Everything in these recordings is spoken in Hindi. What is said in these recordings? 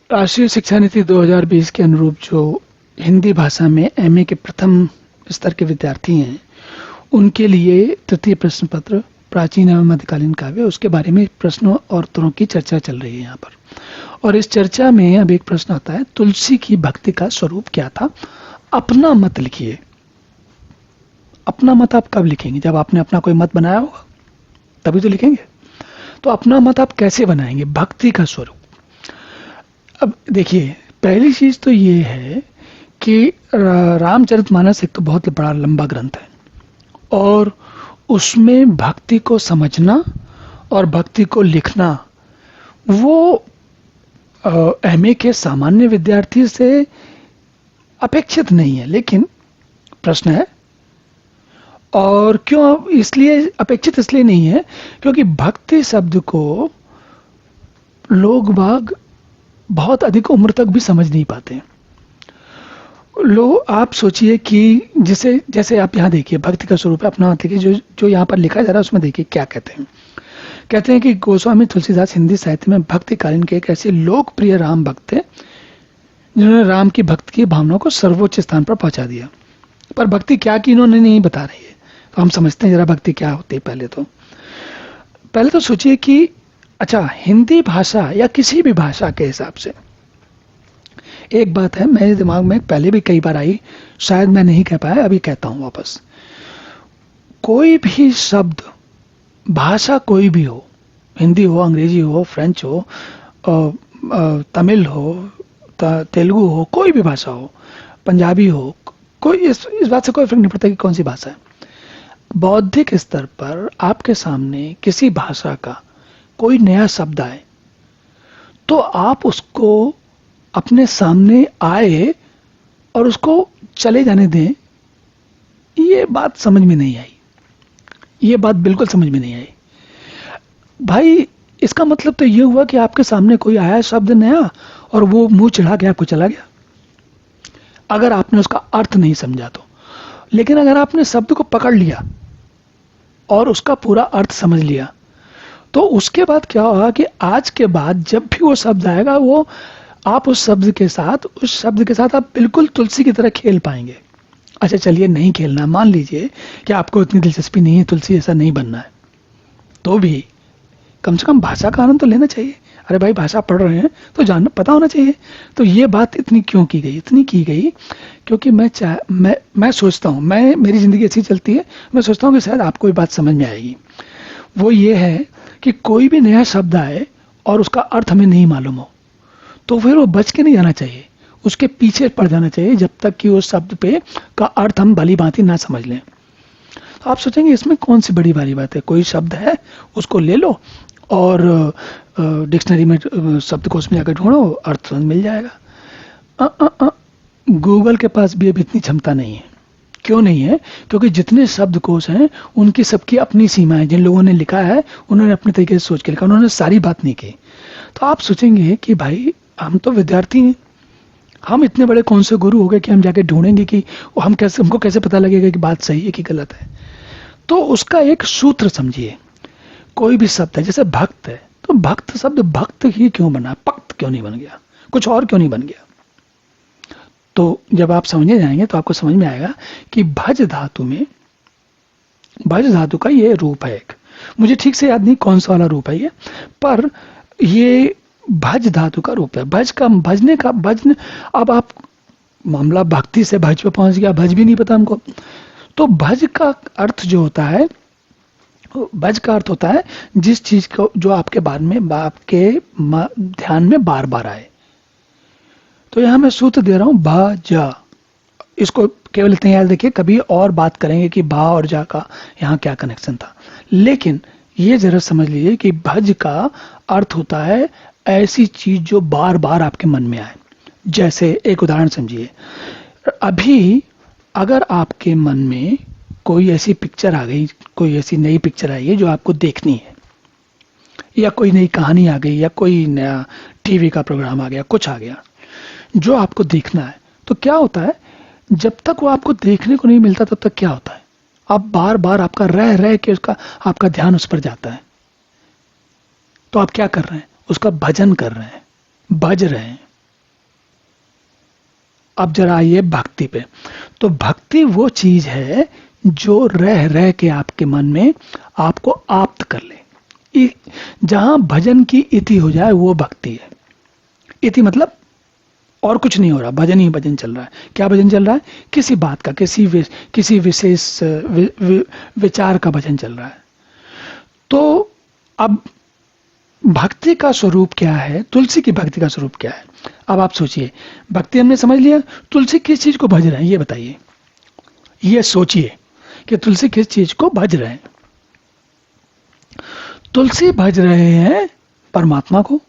राष्ट्रीय शिक्षा नीति 2020 के अनुरूप जो हिंदी भाषा में एमए के प्रथम स्तर के विद्यार्थी हैं, उनके लिए तृतीय प्रश्न पत्र प्राचीन एवं मध्यकालीन काव्य, उसके बारे में प्रश्नों और उत्तरों की चर्चा चल रही है यहाँ पर। और इस चर्चा में अब एक प्रश्न आता है, तुलसी की भक्ति का स्वरूप क्या था? अपना मत लिखिए। अपना मत आप कब लिखेंगे? जब आपने अपना कोई मत बनाया होगा, तभी तो लिखेंगे। तो अपना मत आप कैसे बनाएंगे? भक्ति का स्वरूप। अब देखिए, पहली चीज तो ये है कि रामचरितमानस एक तो बहुत बड़ा लंबा ग्रंथ है, और उसमें भक्ति को समझना और भक्ति को लिखना वो एमए के सामान्य विद्यार्थी से अपेक्षित नहीं है। लेकिन प्रश्न है, और क्यों इसलिए अपेक्षित इसलिए नहीं है क्योंकि भक्ति शब्द को लोग बाग बहुत अधिक उम्र तक भी समझ नहीं पाते। आप सोचिए कि जैसे आप यहाँ देखिए, भक्ति का स्वरूप है अपना मत लिखिए। जो यहाँ पर लिखा है, जरा उसमें देखिए क्या कहते हैं। कहते हैं कि गोस्वामी तुलसीदास हिंदी साहित्य में भक्तिकालीन के एक ऐसे लोकप्रिय राम भक्त थे जिन्होंने राम की भक्ति की भावना को सर्वोच्च स्थान पर पहुंचा दिया। पर भक्ति क्या की इन्होंने नहीं बता रही है, तो हम समझते हैं जरा भक्ति क्या होती है। पहले तो सोचिए कि अच्छा, हिंदी भाषा या किसी भी भाषा के हिसाब से एक बात है, मेरे दिमाग में पहले भी कई बार आई, शायद मैं नहीं कह पाया, अभी कहता हूं वापस। कोई भी शब्द, भाषा कोई भी हो, हिंदी हो, अंग्रेजी हो, फ्रेंच हो, तमिल हो, तेलुगु हो, कोई भी भाषा हो, पंजाबी हो, कोई इस बात से कोई फर्क नहीं पड़ता कि कौन सी भाषा है। बौद्धिक स्तर पर आपके सामने किसी भाषा का कोई नया शब्द आए तो आप उसको अपने सामने आए और उसको चले जाने दें, ये बात समझ में नहीं आई। ये बात बिल्कुल समझ में नहीं आई भाई। इसका मतलब तो ये हुआ कि आपके सामने कोई आया शब्द नया और वो मुंह चढ़ा के आपको चला गया, अगर आपने उसका अर्थ नहीं समझा तो। लेकिन अगर आपने शब्द को पकड़ लिया और उसका पूरा अर्थ समझ लिया, तो उसके बाद क्या होगा कि आज के बाद जब भी वो शब्द आएगा, वो आप उस शब्द के साथ आप बिल्कुल तुलसी की तरह खेल पाएंगे। अच्छा चलिए, नहीं खेलना, मान लीजिए कि आपको इतनी दिलचस्पी नहीं है, तुलसी ऐसा नहीं बनना है, तो भी कम से कम भाषा का आनंद तो लेना चाहिए। अरे भाई, भाषा पढ़ रहे हैं तो जानना, पता होना चाहिए। तो ये बात इतनी क्यों की गई? इतनी की गई क्योंकि मैं सोचता हूँ, मेरी जिंदगी ऐसी चलती है, मैं सोचता हूँ कि शायद आपको ये बात समझ में आएगी। वो ये है कि कोई भी नया शब्द आए और उसका अर्थ हमें नहीं मालूम हो, तो फिर वो बच के नहीं जाना चाहिए, उसके पीछे पड़ जाना चाहिए जब तक कि उस शब्द पे का अर्थ हम भली भांति ना समझ लें। तो आप सोचेंगे इसमें कौन सी बड़ी भारी बात है, कोई शब्द है उसको ले लो और डिक्शनरी में, शब्दकोश में जाकर ढूंढो, अर्थ मिल जाएगा। गूगल के पास भी अब इतनी क्षमता नहीं है। क्यों नहीं है? क्योंकि जितने शब्दकोश हैं उनकी सबकी अपनी सीमा है। जिन लोगों ने लिखा है उन्होंने अपने तरीके से सोच के लिखा, उन्होंने सारी बात नहीं की। तो आप सोचेंगे कि भाई, हम तो विद्यार्थी हैं, हम इतने बड़े कौन से गुरु हो गए कि हम जाके ढूंढेंगे कि हमको कैसे पता लगेगा कि बात सही है कि गलत है। तो उसका एक सूत्र समझिए। कोई भी शब्द है, जैसे भक्त है, तो भक्त शब्द भक्त ही क्यों बना, पक्त क्यों नहीं बन गया, कुछ और क्यों नहीं बन गया? तो जब आप समझने जाएंगे तो आपको समझ में आएगा कि भज धातु का ये रूप है एक, मुझे ठीक से याद नहीं कौन सा वाला रूप है ये, पर ये भज धातु का रूप है। भजने। अब आप मामला भक्ति से भज पे पहुंच गया, भज भी नहीं पता हमको। तो भज का अर्थ जो होता है, भज का अर्थ होता है जिस चीज को, जो आपके आपके ध्यान में बार बार आए। तो यहां मैं सूत्र दे रहा हूं, भा जा। इसको केवल इतने याद रखिए, कभी और बात करेंगे कि भा और जा का यहाँ क्या कनेक्शन था। लेकिन ये जरा समझ लीजिए कि भज का अर्थ होता है ऐसी चीज जो बार बार आपके मन में आए। जैसे एक उदाहरण समझिए, अभी अगर आपके मन में कोई ऐसी पिक्चर आ गई, कोई ऐसी नई पिक्चर आई है जो आपको देखनी है, या कोई नई कहानी आ गई, या कोई नया टीवी का प्रोग्राम आ गया, कुछ आ गया जो आपको देखना है, तो क्या होता है, जब तक वो आपको देखने को नहीं मिलता तब तक क्या होता है, आप बार बार आपका रह के आपका ध्यान उस पर जाता है। तो आप क्या कर रहे हैं? उसका भजन कर रहे हैं, भज रहे हैं। अब जरा आइए भक्ति पे। तो भक्ति वो चीज है जो रह रह के आपके मन में आपको आप्त कर ले, जहां भजन की इति हो जाए वो भक्ति है। इति मतलब और कुछ नहीं हो रहा, भजन ही भजन चल रहा है। क्या भजन चल रहा है? किसी बात का, किसी विशेष विचार का भजन चल रहा है। तो अब भक्ति का स्वरूप क्या है? तुलसी की भक्ति का स्वरूप क्या है? अब आप सोचिए, भक्ति हमने समझ लिया, तुलसी किस चीज को भज रहे हैं ये बताइए। ये सोचिए कि तुलसी किस चीज को भज रहे हैं। तुलसी भज रहे हैं परमात्मा को।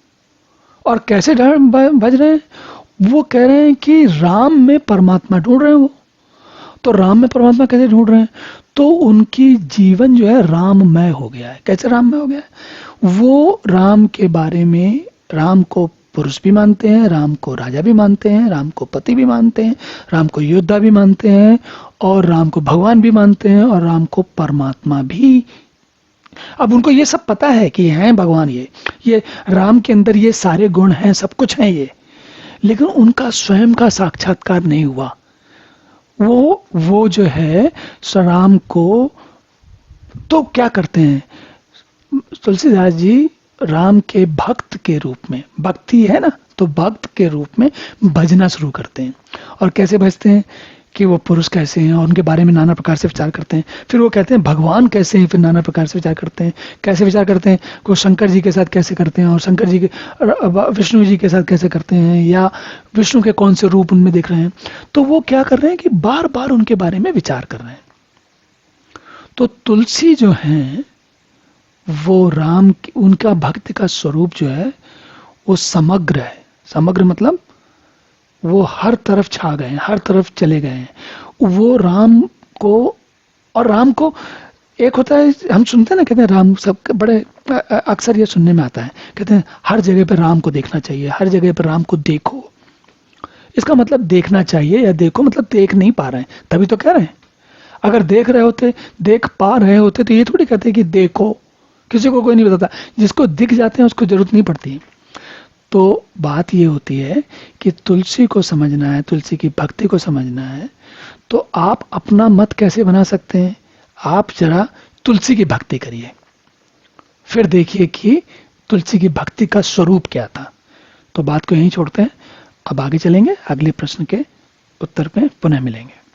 और कैसे भज रहे हैं? वो कह रहे हैं कि राम में परमात्मा ढूंढ रहे हैं वो। तो राम में परमात्मा कैसे ढूंढ रहे हैं? तो उनकी जीवन जो है राममय हो गया है। कैसे राममय हो गया है? वो राम के बारे में, राम को पुरुष भी मानते हैं, राम को राजा भी मानते हैं, राम को पति भी मानते हैं, राम को योद्धा भी मानते हैं, और राम को भगवान भी मानते हैं, और राम को परमात्मा भी। अब उनको ये सब पता है कि हैं भगवान, ये राम के अंदर ये सारे गुण हैं, सब कुछ हैं ये, लेकिन उनका स्वयं का साक्षात्कार नहीं हुआ। वो जो है राम को तो क्या करते हैं तुलसीदास जी? राम के भक्त के रूप में, भक्ति है ना, तो भक्त के रूप में भजना शुरू करते हैं। और कैसे भजते हैं कि वो पुरुष कैसे हैं, और उनके बारे में नाना प्रकार से विचार करते हैं। फिर वो कहते हैं भगवान कैसे हैं, फिर नाना प्रकार से विचार करते हैं। कैसे विचार करते हैं? को शंकर जी के साथ कैसे करते हैं, और शंकर जी के विष्णु जी के साथ कैसे करते हैं, या विष्णु के कौन से रूप उनमें देख रहे हैं। तो वो क्या कर रहे हैं कि बार बार उनके बारे में विचार कर रहे हैं। तो तुलसी जो है वो राम, उनका भक्ति का स्वरूप जो है वो समग्र है। समग्र मतलब वो हर तरफ छा गए हैं, हर तरफ चले गए हैं। वो राम को, और राम को एक होता है, हम सुनते हैं ना, कहते हैं राम, सब बड़े अक्सर ये सुनने में आता है, कहते हैं हर जगह पर राम को देखना चाहिए, हर जगह पर राम को देखो। इसका मतलब देखना चाहिए या देखो मतलब देख नहीं पा रहे हैं, तभी तो कह रहे हैं। अगर देख रहे होते, देख पा रहे होते, तो ये थोड़ी कहते कि देखो। किसी को कोई नहीं बताता, जिसको दिख जाते हैं उसको जरूरत नहीं पड़ती। तो बात ये होती है कि तुलसी को समझना है, तुलसी की भक्ति को समझना है, तो आप अपना मत कैसे बना सकते हैं? आप जरा तुलसी की भक्ति करिए, फिर देखिए कि तुलसी की भक्ति का स्वरूप क्या था। तो बात को यहीं छोड़ते हैं, अब आगे चलेंगे, अगले प्रश्न के उत्तर में पुनः मिलेंगे।